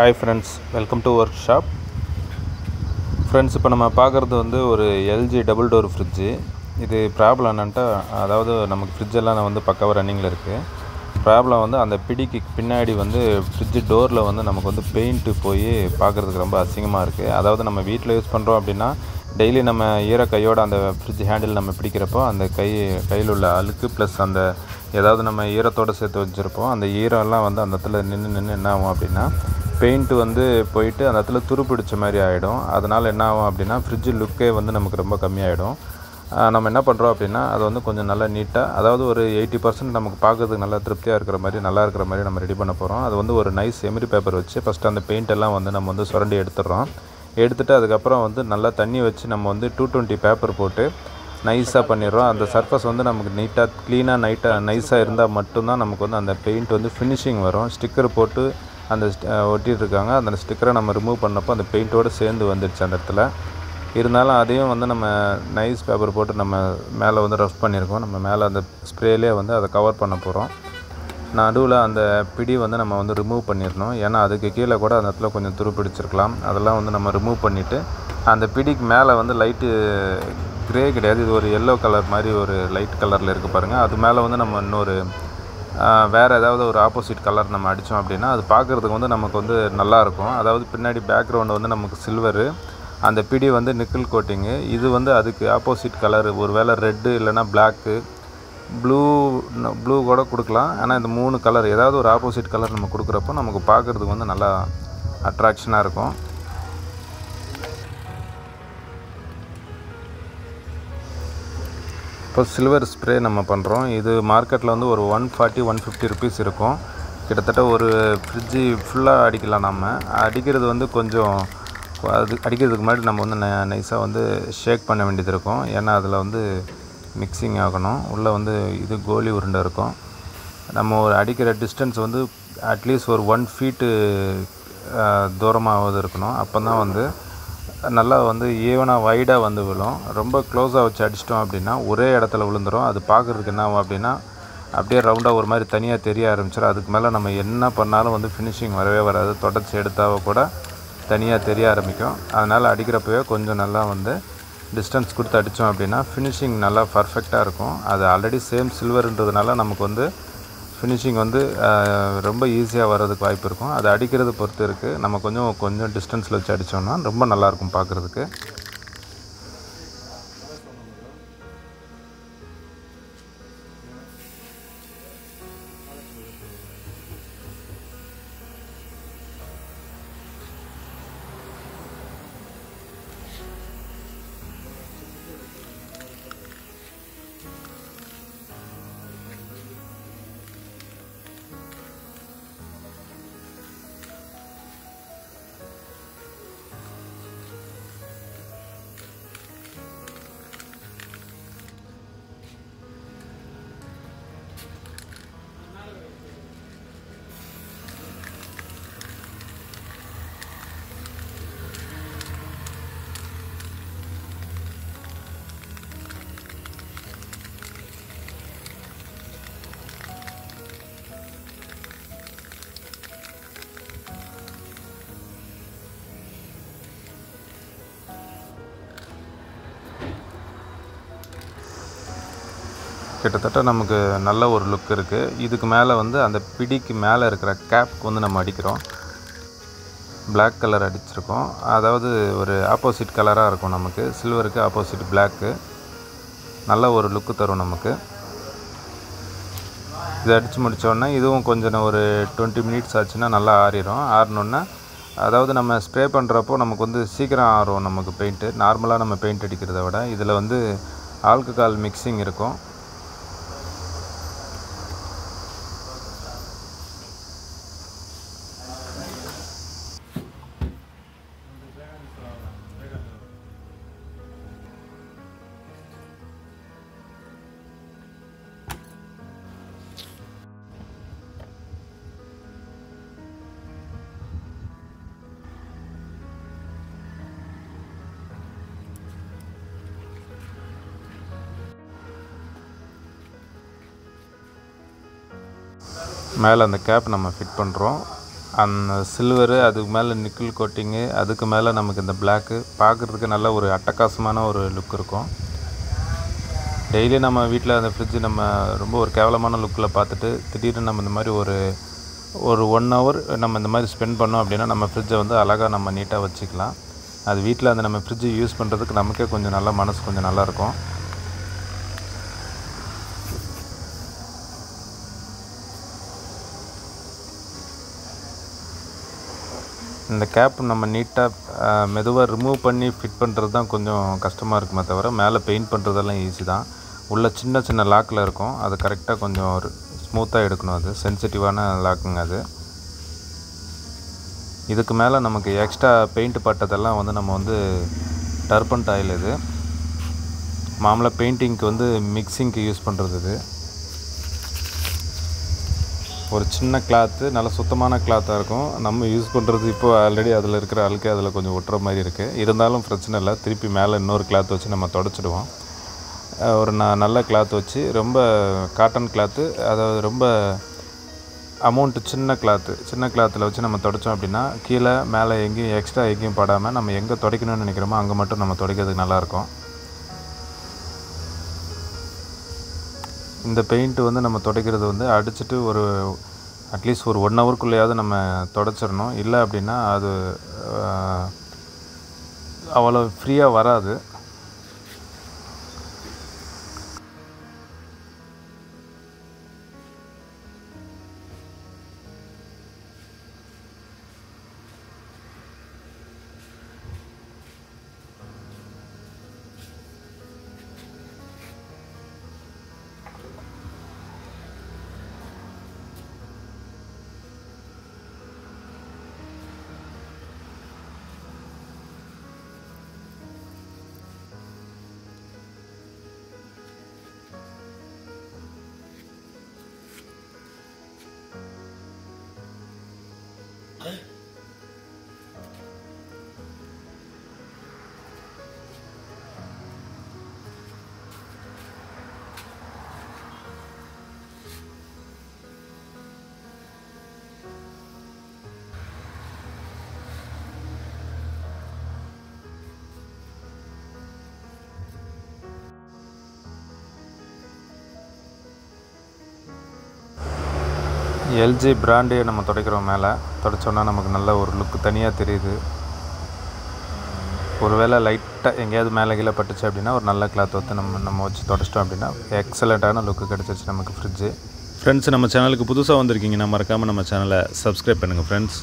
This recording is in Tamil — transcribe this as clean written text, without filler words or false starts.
Hi friends, welcome to workshop. Friends, இப்போ நம்ம பார்க்குறது வந்து ஒரு LG டபுள் டோர் ஃப்ரிட்ஜு. இது ப்ராப்ளம் என்னன்ட்டா, அதாவது நமக்கு ஃப்ரிட்ஜெல்லாம் வந்து பக்காவாக ரன்னிங்கில் இருக்குது. ப்ராப்ளம் வந்து அந்த பிடிக்கு பின்னாடி வந்து ஃப்ரிட்ஜு டோரில் வந்து நமக்கு வந்து பெயிண்ட்டு போய் பார்க்குறதுக்கு ரொம்ப அசிங்கமாக இருக்குது. அதாவது நம்ம வீட்டில் யூஸ் பண்ணுறோம் அப்படின்னா டெய்லி நம்ம ஈர கையோடு அந்த ஃப்ரிட்ஜ் ஹேண்டில் நம்ம பிடிக்கிறப்போ அந்த கையில் உள்ள அழுக்கு ப்ளஸ் அந்த ஏதாவது நம்ம ஈரத்தோடு சேர்த்து வச்சுருப்போம். அந்த ஈரம்லாம் வந்து அந்த இடத்துல நின்று என்ன ஆகும் அப்படின்னா பெயிண்ட்டு வந்து போயிட்டு அந்த இடத்துல துரு பிடிச்ச மாதிரி ஆகிடும். அதனால் என்ன ஆகும் அப்படின்னா ஃப்ரிட்ஜு லுக்கே வந்து நமக்கு ரொம்ப கம்மியாகிடும். நம்ம என்ன பண்ணுறோம் அப்படின்னா அதை வந்து கொஞ்சம் நல்லா நீட்டாக, அதாவது ஒரு 80% நமக்கு பார்க்குறதுக்கு நல்லா திருப்தியாக இருக்கிற மாதிரி நல்லா இருக்கிற மாதிரி நம்ம ரெடி பண்ண போகிறோம். அது வந்து ஒரு நைஸ் எமிரி பேப்பர் வச்சு ஃபஸ்ட்டு அந்த பெயிண்ட் எல்லாம் வந்து நம்ம வந்து சுரண்டி எடுத்துடுறோம். எடுத்துகிட்டு அதுக்கப்புறம் வந்து நல்லா தண்ணி வச்சு நம்ம வந்து 220 பேப்பர் போட்டு நைஸாக பண்ணிடுறோம். அந்த சர்ஃபஸ் வந்து நமக்கு நீட்டாக க்ளீனாக நைஸாக இருந்தால் மட்டும்தான் நமக்கு வந்து அந்த பெயிண்ட் வந்து ஃபினிஷிங் வரும். ஸ்டிக்கர் போட்டு அந்த ஒட்டிகிட்ருக்காங்க. அந்த ஸ்டிக்கரை நம்ம ரிமூவ் பண்ணப்போ அந்த பெயிண்ட்டோடு சேர்ந்து வந்துடுச்சு அந்த இடத்துல. இருந்தாலும் அதையும் வந்து நம்ம நைஸ் பேப்பர் போட்டு நம்ம மேலே வந்து ரஃப் பண்ணியிருக்கோம். நம்ம மேலே அந்த ஸ்ப்ரேலே வந்து அதை கவர் பண்ண போகிறோம். நடுவில் அந்த பிடி வந்து நம்ம வந்து ரிமூவ் பண்ணிடணும். ஏன்னா அதுக்கு கீழே கூட அந்த இடத்துல கொஞ்சம் துரு பிடிச்சிருக்கலாம். அதெல்லாம் வந்து நம்ம ரிமூவ் பண்ணிவிட்டு அந்த பிடிக்கு மேலே வந்து லைட்டு கிரே கிடையாது, இது ஒரு எல்லோ கலர் மாதிரி ஒரு லைட் கலரில் இருக்குது பாருங்கள். அது மேலே வந்து நம்ம இன்னொரு வேறு ஏதாவது ஒரு ஆப்போசிட் கலர் நம்ம அடித்தோம் அப்படின்னா அது பார்க்குறதுக்கு வந்து நமக்கு வந்து நல்லாயிருக்கும். அதாவது பின்னாடி பேக்ரவுண்டு வந்து நமக்கு சில்வரு, அந்த பிடி வந்து நிக்கிள் கோட்டிங்கு. இது வந்து அதுக்கு ஆப்போசிட் கலரு, ஒரு வேளை ரெட்டு இல்லைனா பிளாக்கு, ப்ளூ கூட கொடுக்கலாம். ஆனால் இந்த 3 கலர் ஏதாவது ஒரு ஆப்போசிட் கலர் நம்ம கொடுக்குறப்போ நமக்கு பார்க்குறதுக்கு வந்து நல்லா அட்ராக்ஷனாக இருக்கும். இப்போ சில்வர் ஸ்ப்ரே நம்ம பண்ணுறோம். இது மார்க்கெட்டில் வந்து ஒரு 140-150 ருபீஸ் இருக்கும். கிட்டத்தட்ட ஒரு ஃப்ரிட்ஜு ஃபுல்லாக அடிக்கலாம். நம்ம அடிக்கிறது வந்து கொஞ்சம் அது அடிக்கிறதுக்கு முன்னாடி நம்ம வந்து நைஸாக வந்து ஷேக் பண்ண வேண்டியது இருக்கும். ஏன்னா அதில் வந்து மிக்சிங் ஆகணும். உள்ளே வந்து இது கோலி உருண்டை இருக்கும். நம்ம ஒரு அடிக்கிற டிஸ்டன்ஸ் வந்து அட்லீஸ்ட் ஒரு 1 ஃபீட்டு தூரமாவது இருக்கணும். அப்போ தான் வந்து நல்லா வந்து ஈவனாக வைடாக வந்து விழும். ரொம்ப க்ளோஸாக வச்சு அடிச்சிட்டோம் அப்படின்னா ஒரே இடத்துல விழுந்துடும். அது பார்க்குறதுக்கு என்ன ஆகும் அப்படின்னா அப்படியே ரவுண்டாக ஒரு மாதிரி தனியாக தெரிய ஆரம்பிச்சிடும். அதுக்கு மேலே நம்ம என்ன பண்ணாலும் வந்து ஃபினிஷிங் வரவே வராது. தொடச்சி எடுத்தால் கூட தனியாக தெரிய ஆரம்பிக்கும். அதனால் அடிக்கிறப்பவே கொஞ்சம் நல்லா வந்து டிஸ்டன்ஸ் கொடுத்து அடித்தோம் அப்படின்னா ஃபினிஷிங் நல்லா பர்ஃபெக்டாக இருக்கும். அது ஆல்ரெடி சேம் சில்வர்ன்றதுனால நமக்கு வந்து ஃபினிஷிங் வந்து ரொம்ப ஈஸியாக வர்றதுக்கு வாய்ப்பு இருக்கும். அது அடிக்கிறது பொறுத்து இருக்குது. நம்ம கொஞ்சம் டிஸ்டன்ஸில் வச்சு அடித்தோம்னா ரொம்ப நல்லாயிருக்கும் பார்க்குறதுக்கு. கிட்டத்தட்ட நமக்கு நல்ல ஒரு லுக் இருக்குது. இதுக்கு மேலே வந்து அந்த பிடிக்கு மேலே இருக்கிற கேப்க்கு வந்து நம்ம அடிக்கிறோம். பிளாக் கலர் அடிச்சிருக்கோம். அதாவது ஒரு ஆப்போசிட் கலராக இருக்கும் நமக்கு. சில்வருக்கு ஆப்போசிட் பிளாக்கு. நல்ல ஒரு லுக்கு தரும் நமக்கு. இதை அடித்து முடித்தோடனே இதுவும் கொஞ்சம் ஒரு 20 மினிட்ஸ் ஆச்சுன்னா நல்லா ஆறிடும். ஆறினோன்னா அதாவது நம்ம ஸ்ப்ரே பண்ணுறப்போ நமக்கு வந்து சீக்கிரம் ஆறும் நமக்கு பெயிண்ட்டு. நார்மலாக நம்ம பெயிண்ட் அடிக்கிறத விட இதில் வந்து ஆல்கஹால் மிக்சிங் இருக்கும். மேலே அந்த கேப் நம்ம ஃபிட் பண்ணுறோம். அந்த சில்வரு, அதுக்கு மேலே நிக்கிள் கோட்டிங்கு, அதுக்கு மேலே நமக்கு இந்த பிளாக்கு பார்க்குறதுக்கு நல்ல ஒரு அட்டகாசமான ஒரு லுக் இருக்கும். டெய்லி நம்ம வீட்டில் அந்த ஃப்ரிட்ஜு நம்ம ரொம்ப ஒரு கேவலமான லுக்கில் பார்த்துட்டு திடீர்னு நம்ம இந்த மாதிரி ஒரு 1 ஹவர் நம்ம இந்த மாதிரி ஸ்பெண்ட் பண்ணோம் அப்படின்னா நம்ம ஃப்ரிட்ஜை வந்து அழகாக நம்ம நீட்டாக வச்சுக்கலாம். அது வீட்டில் அந்த நம்ம ஃப்ரிட்ஜு யூஸ் பண்ணுறதுக்கு நமக்கே கொஞ்சம் நல்லா மனசு கொஞ்சம் நல்லாயிருக்கும். இந்த கேப் நம்ம நீட்டாக மெதுவாக ரிமூவ் பண்ணி ஃபிட் பண்ணுறது தான் கொஞ்சம் கஷ்டமாக இருக்குமே தவிர, மேலே பெயிண்ட் பண்ணுறதெல்லாம் ஈஸி தான். உள்ள சின்ன சின்ன லாக்கில் இருக்கும், அது கரெக்டாக கொஞ்சம் ஒரு ஸ்மூத்தாக எடுக்கணும். அது சென்சிட்டிவான லாக்குங்க அது. இதுக்கு மேலே நமக்கு எக்ஸ்ட்ரா பெயிண்ட் பட்டதெல்லாம் வந்து நம்ம வந்து டர்பன்ட் ஆயில், இது மாமூலாக பெயிண்டிங்க்கு வந்து மிக்சிங்க்கு யூஸ் பண்ணுறது. இது ஒரு சின்ன கிளாத்து, நல்ல சுத்தமான கிளாத்தாக இருக்கும். நம்ம யூஸ் பண்ணுறது இப்போது ஆல்ரெடி அதில் இருக்கிற அழுக்கே அதில் கொஞ்சம் ஒட்டுற மாதிரி இருக்குது. இருந்தாலும் பிரச்சனை இல்லை, திருப்பி மேலே இன்னொரு கிளாத் வச்சு நம்ம தொடச்சிடுவோம். ஒரு நல்ல கிளாத் வச்சு, ரொம்ப காட்டன் கிளாத்து, அதாவது ரொம்ப அமௌண்ட்டு சின்ன கிளாத்தில் வச்சு நம்ம தொடச்சோம் அப்படின்னா கீழே மேலே எங்கேயும் எக்ஸ்ட்ரா எங்கேயும் படாமல் நம்ம எங்கே துடைக்கணும்னு நினைக்கிறோமோ அங்கே மட்டும் நம்ம துடைக்கிறதுக்கு நல்லாயிருக்கும். இந்த பெயிண்ட்டு வந்து நம்ம துடைக்கிறது வந்து அடிச்சுட்டு ஒரு அட்லீஸ்ட் ஒரு 1 ஹவருக்குள்ளேயாவது நம்ம துடைச்சிடணும். இல்லை அப்படின்னா அது அவ்வளோ ஃப்ரீயாக வராது. எல்ஜி பிராண்டே நம்ம துடைக்கிறோம். மேலே துடைச்சோன்னா நமக்கு நல்ல ஒரு லுக்கு தனியாக தெரியுது. ஒரு வேளை லைட்டாக எங்கேயாவது மேலே கீழே பட்டுச்சு அப்படின்னா ஒரு நல்ல கிளாத் வந்து நம்ம வச்சு துடைச்சிட்டோம் அப்படின்னா எக்ஸலண்ட்டான லுக்கு கிடச்சிச்சு நமக்கு ஃப்ரிட்ஜு. ஃப்ரெண்ட்ஸ், நம்ம சேனலுக்கு புதுசாக வந்திருக்கீங்கன்னா மறக்காமல் நம்ம சேனலை சப்ஸ்கிரைப் பண்ணுங்கள் ஃப்ரெண்ட்ஸ்.